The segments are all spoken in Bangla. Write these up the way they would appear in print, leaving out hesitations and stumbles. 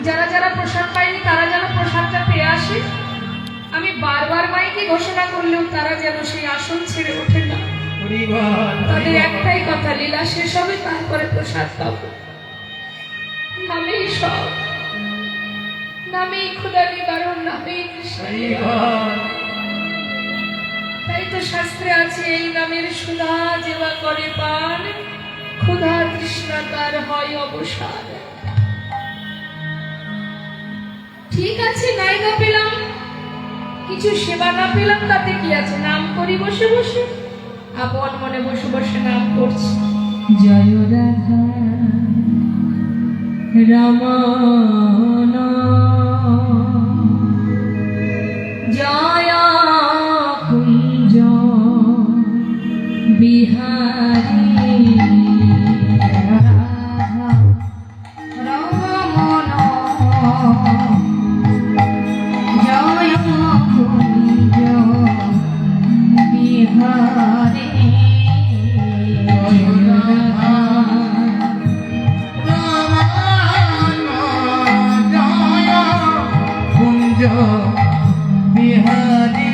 যারা যারা প্রসাদ পায়নি তারা যেন প্রসাদটা পেয়ে আসে। আমি বারবার মাইকে ঘোষণা করলেও তারা যেন সেই আসন ছেড়ে ওঠে না। তাদের একটাই কথা, লীলা শেষ হবে তারপরে প্রসাদ পাবো। নামেই সব, নামেই ক্ষুধা নিবারণ, নামেই তৃষ্ণা নিবারণ। তাই তো শাস্ত্রে আছে, এই নামের সুধা যেবা করে পান, ক্ষুধা তৃষ্ণা তার হয় অবসাদ। ঠিক আছে, নাই না পেলাম, কিছু সেবা না পেলাম, তাতে কি আছে? নাম করি বসে বসে, আপন মনে বসে বসে নাম করছি। জয় রাধা রমণ, জয় কুঞ্জ বিহারী রমণ, জয় কুঞ্জ বিহারী।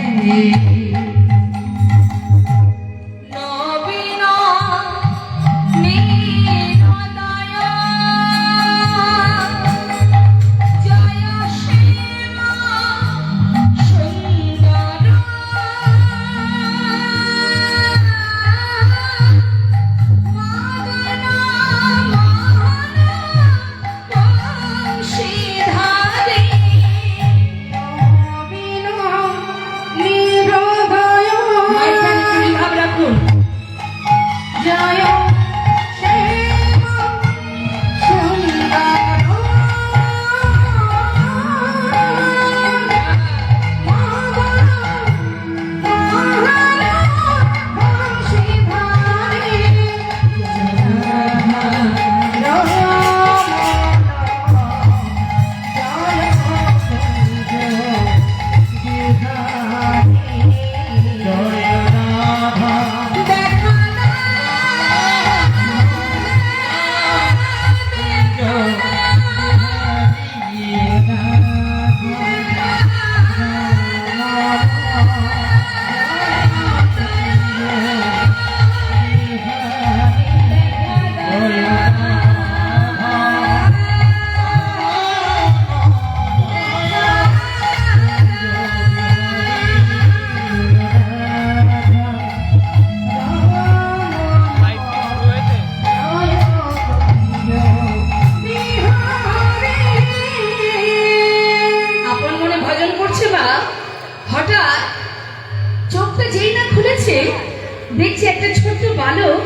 দেখছি একটা ছোট্ট বালক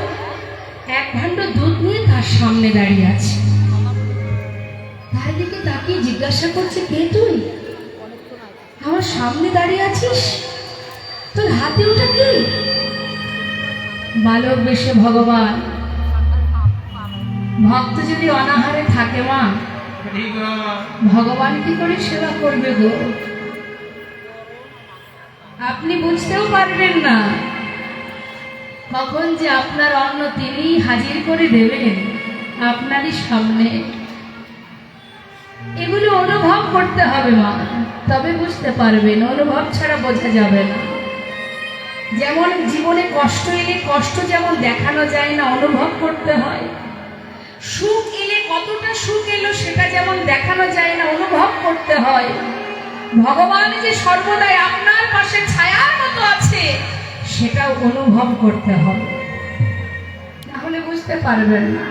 এক ভাণ্ড দুধ নিয়ে তার সামনে দাঁড়িয়ে আছে। তার দিকে তাকিয়ে জিজ্ঞাসা করছে, কে তুই? আমার সামনে দাঁড়িয়ে আছিস, তোর হাতে ওটা কি? বালক বেশে ভগবান, ভক্ত যদি অনাহারে থাকে মা, ভগবান কি করে সেবা করবে গো? আপনি বুঝতেও পারবেন না কখন যে আপনার অন্ন তিনি হাজির করে দেবেন আপনারই সামনে। এগুলো অনুভব করতে হবে মা, তবে বুঝতে পারবেন, অনুভব ছাড়া বোঝা যাবে না। যেমন জীবনে কষ্ট এলে কষ্ট যেমন দেখানো যায় না, অনুভব করতে হয়। সুখ এলে কতটা সুখ এলো সেটা যেমন দেখানো যায় না, অনুভব করতে হয়। ভগবান যে সর্বদাই আপনার পাশে ছায়ার মতো আছে সেটাও অনুভব করতে হবে, তাহলে বুঝতে পারবেন না।